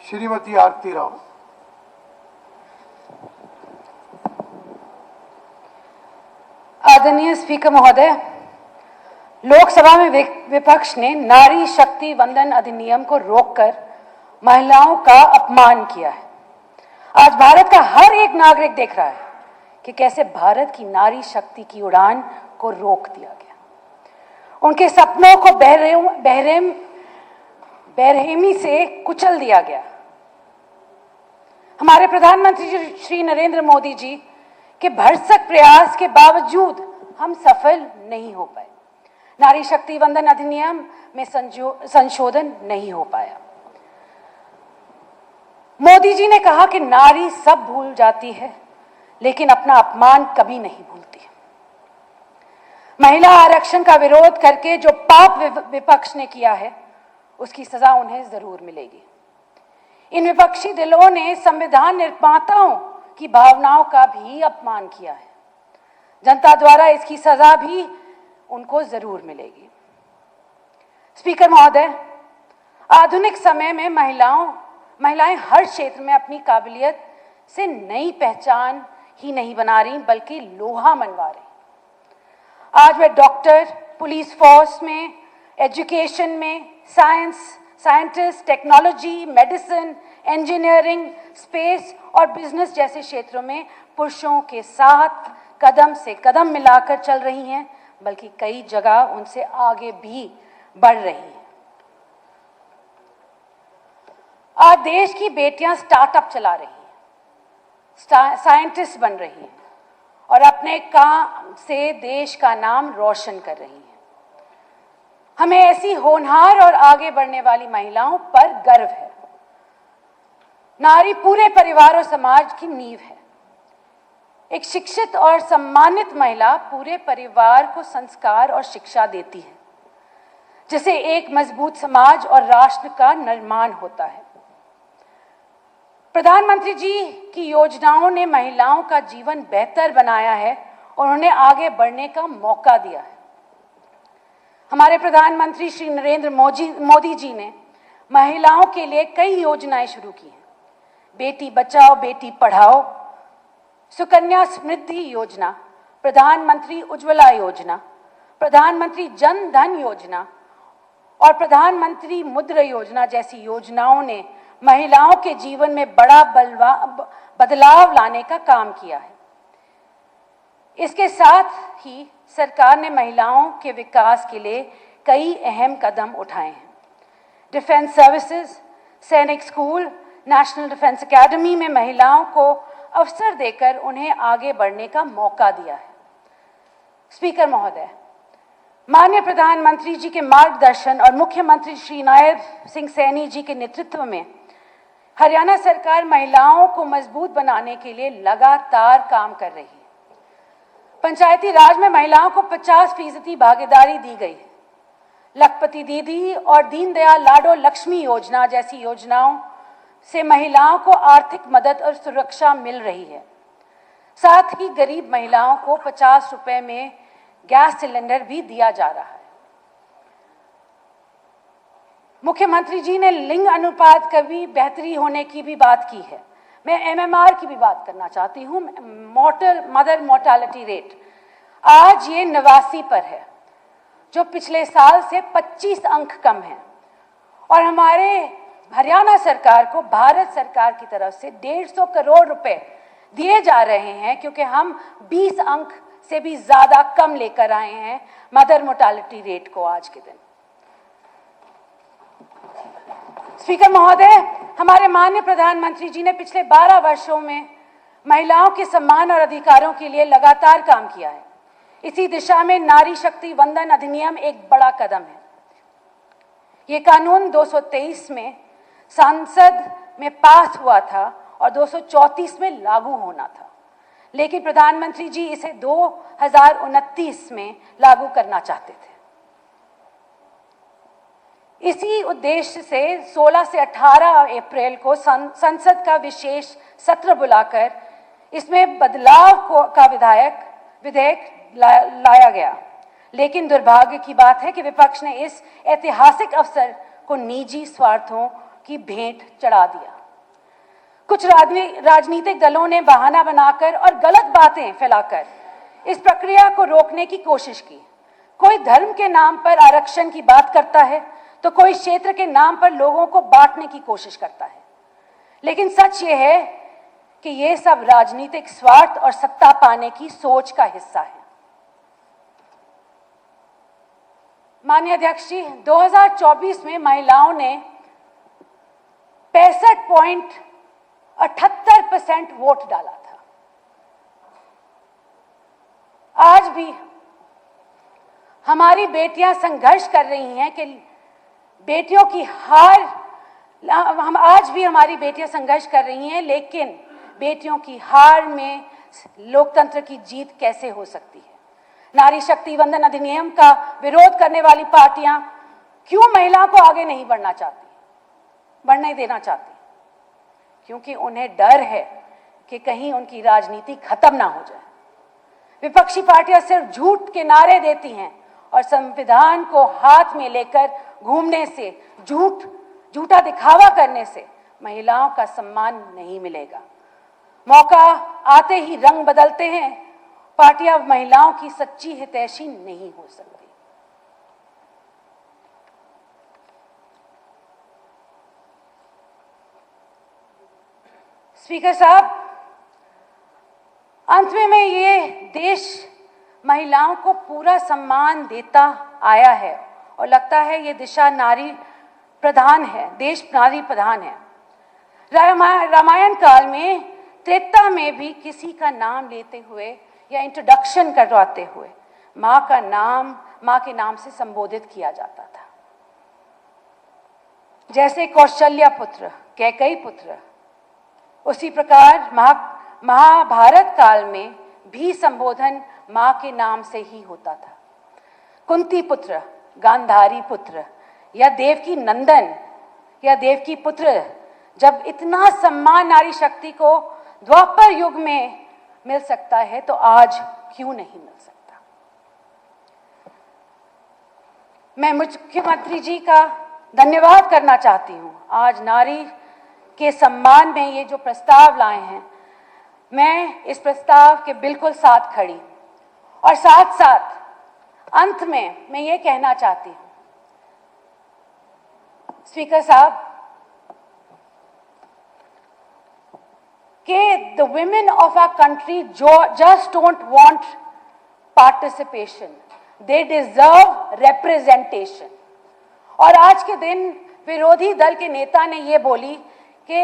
श्रीमती आरती राव। आदरणीय स्पीकर महोदय, लोकसभा में विपक्ष ने नारी शक्ति वंदन अधिनियम को रोककर महिलाओं का अपमान किया है। आज भारत का हर एक नागरिक देख रहा है कि कैसे भारत की नारी शक्ति की उड़ान को रोक दिया गया, उनके सपनों को बेरहमी से कुचल दिया गया। हमारे प्रधानमंत्री श्री नरेंद्र मोदी जी के भरसक प्रयास के बावजूद हम सफल नहीं हो पाए। नारी शक्ति वंदन अधिनियम में संशोधन नहीं हो पाया। मोदी जी ने कहा कि नारी सब भूल जाती है लेकिन अपना अपमान कभी नहीं भूलती। महिला आरक्षण का विरोध करके जो पाप विपक्ष ने किया है उसकी सजा उन्हें जरूर मिलेगी। इन विपक्षी दलों ने संविधान निर्माताओं की भावनाओं का भी अपमान किया है। जनता द्वारा इसकी सजा भी उनको जरूर मिलेगी। स्पीकर महोदय, आधुनिक समय में महिलाएं हर क्षेत्र में अपनी काबिलियत से नई पहचान ही नहीं बना रही बल्कि लोहा मनवा रही। आज वे डॉक्टर, पुलिस फोर्स में, एजुकेशन में, scientist, technology, medicine, engineering, space और बिजनेस जैसे क्षेत्रों में पुरुषों के साथ कदम से कदम मिलाकर चल रही हैं, बल्कि कई जगह उनसे आगे भी बढ़ रही हैं। आज देश की बेटियां स्टार्टअप चला रही हैं, साइंटिस्ट बन रही हैं और अपने काम से देश का नाम रोशन कर रही हैं। हमें ऐसी होनहार और आगे बढ़ने वाली महिलाओं पर गर्व है। नारी पूरे परिवार और समाज की नींव है। एक शिक्षित और सम्मानित महिला पूरे परिवार को संस्कार और शिक्षा देती है, जिससे एक मजबूत समाज और राष्ट्र का निर्माण होता है। प्रधानमंत्री जी की योजनाओं ने महिलाओं का जीवन बेहतर बनाया है और उन्हें आगे बढ़ने का मौका दिया है। हमारे प्रधानमंत्री श्री नरेंद्र मोदी जी ने महिलाओं के लिए कई योजनाएं शुरू की हैं। बेटी बचाओ बेटी पढ़ाओ, सुकन्या समृद्धि योजना, प्रधानमंत्री उज्ज्वला योजना, प्रधानमंत्री जन धन योजना और प्रधानमंत्री मुद्रा योजना जैसी योजनाओं ने महिलाओं के जीवन में बड़ा बदलाव लाने का काम किया है। इसके साथ ही सरकार ने महिलाओं के विकास के लिए कई अहम कदम उठाए हैं। डिफेंस सर्विसेज, सैनिक स्कूल, नेशनल डिफेंस एकेडमी में महिलाओं को अवसर देकर उन्हें आगे बढ़ने का मौका दिया है। स्पीकर महोदय, माननीय प्रधानमंत्री जी के मार्गदर्शन और मुख्यमंत्री श्री नायब सिंह सैनी जी के नेतृत्व में हरियाणा सरकार महिलाओं को मजबूत बनाने के लिए लगातार काम कर रही है। पंचायती राज में महिलाओं को 50% भागीदारी दी गई है। लखपति दीदी और दीनदयाल लाडो लक्ष्मी योजना जैसी योजनाओं से महिलाओं को आर्थिक मदद और सुरक्षा मिल रही है। साथ ही गरीब महिलाओं को 50 रुपए में गैस सिलेंडर भी दिया जा रहा है। मुख्यमंत्री जी ने लिंग अनुपात का भी बेहतरी होने की भी बात की है। मैं एमएमआर की भी बात करना चाहती हूँ, मदर मोर्टालिटी रेट। आज ये 89 पर है, जो पिछले साल से 25 अंक कम है और हमारे हरियाणा सरकार को भारत सरकार की तरफ से 150 करोड़ रुपए दिए जा रहे हैं, क्योंकि हम 20 अंक से भी ज्यादा कम लेकर आए हैं मदर मोर्टालिटी रेट को आज के दिन। स्पीकर महोदय, हमारे माननीय प्रधानमंत्री जी ने पिछले 12 वर्षों में महिलाओं के सम्मान और अधिकारों के लिए लगातार काम किया है। इसी दिशा में नारी शक्ति वंदन अधिनियम एक बड़ा कदम है। ये कानून 223 में संसद में पास हुआ था और 234 में लागू होना था, लेकिन प्रधानमंत्री जी इसे 2029 में लागू करना चाहते थे। इसी उद्देश्य से 16 से 18 अप्रैल को संसद का विशेष सत्र बुलाकर इसमें बदलाव का विधेयक लाया गया, लेकिन दुर्भाग्य की बात है कि विपक्ष ने इस ऐतिहासिक अवसर को निजी स्वार्थों की भेंट चढ़ा दिया। कुछ राजनीतिक दलों ने बहाना बनाकर और गलत बातें फैलाकर इस प्रक्रिया को रोकने की कोशिश की। कोई धर्म के नाम पर आरक्षण की बात करता है तो कोई क्षेत्र के नाम पर लोगों को बांटने की कोशिश करता है। लेकिन सच ये है कि ये सब राजनीतिक स्वार्थ और सत्ता पाने की सोच का हिस्सा है। माननीय अध्यक्ष जी, 2024 में महिलाओं ने 65.78% वोट डाला था। आज भी हमारी बेटियां संघर्ष कर रही हैं कि बेटियों की हार, आज भी हमारी बेटियां संघर्ष कर रही हैं, लेकिन बेटियों की हार में लोकतंत्र की जीत कैसे हो सकती है? नारी शक्ति वंदन अधिनियम का विरोध करने वाली पार्टियां क्यों महिलाओं को आगे नहीं बढ़ने देना चाहती? क्योंकि उन्हें डर है कि कहीं उनकी राजनीति खत्म ना हो जाए। विपक्षी पार्टियां सिर्फ झूठ के नारे देती हैं और संविधान को हाथ में लेकर घूमने से, झूठा दिखावा करने से महिलाओं का सम्मान नहीं मिलेगा। मौका आते ही रंग बदलते हैं। पार्टियां महिलाओं की सच्ची हितैषी नहीं हो सकती। स्पीकर साहब, अंत में मैं ये देश महिलाओं को पूरा सम्मान देता आया है और लगता है ये दिशा नारी प्रधान है, देश नारी प्रधान है। रामायण काल में त्रेता में भी किसी का नाम लेते हुए या इंट्रोडक्शन करवाते हुए मां के नाम से संबोधित किया जाता था। जैसे कौशल्या पुत्र, कैकेयी पुत्र, उसी प्रकार महाभारत काल में भी संबोधन मां के नाम से ही होता था। कुंती पुत्र, गांधारी पुत्र या देवकी नंदन या देवकी पुत्र, जब इतना सम्मान नारी शक्ति को द्वापर युग में मिल सकता है तो आज क्यों नहीं मिल सकता? मैं मुख्यमंत्री जी का धन्यवाद करना चाहती हूं। आज नारी के सम्मान में ये जो प्रस्ताव लाए हैं, मैं इस प्रस्ताव के बिल्कुल साथ खड़ी और साथ साथ अंत में मैं ये कहना चाहती हूं, स्पीकर साहब, कि the women of our country just don't want participation, they deserve representation। और आज के दिन विरोधी दल के नेता ने ये बोली कि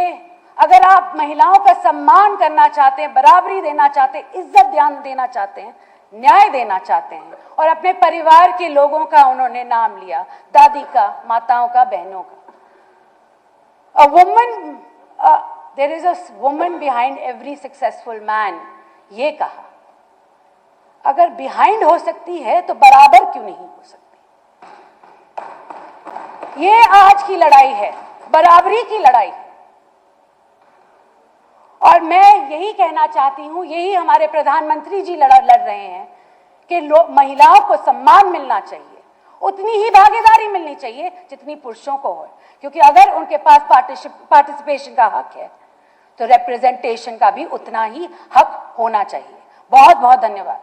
अगर आप महिलाओं का सम्मान करना चाहते हैं, बराबरी देना चाहते हैं, इज्जत ध्यान देना चाहते हैं, न्याय देना चाहते हैं, और अपने परिवार के लोगों का उन्होंने नाम लिया, दादी का, माताओं का, बहनों का। There is a woman behind every successful man, ये कहा। अगर बिहाइंड हो सकती है तो बराबर क्यों नहीं हो सकती? ये आज की लड़ाई है, बराबरी की लड़ाई है। और मैं यही कहना चाहती हूं, यही हमारे प्रधानमंत्री जी लड़ रहे हैं कि महिलाओं को सम्मान मिलना चाहिए, उतनी ही भागीदारी मिलनी चाहिए जितनी पुरुषों को हो। क्योंकि अगर उनके पास पार्टिसिपेशन का हक है तो रिप्रेजेंटेशन का भी उतना ही हक होना चाहिए। बहुत बहुत धन्यवाद।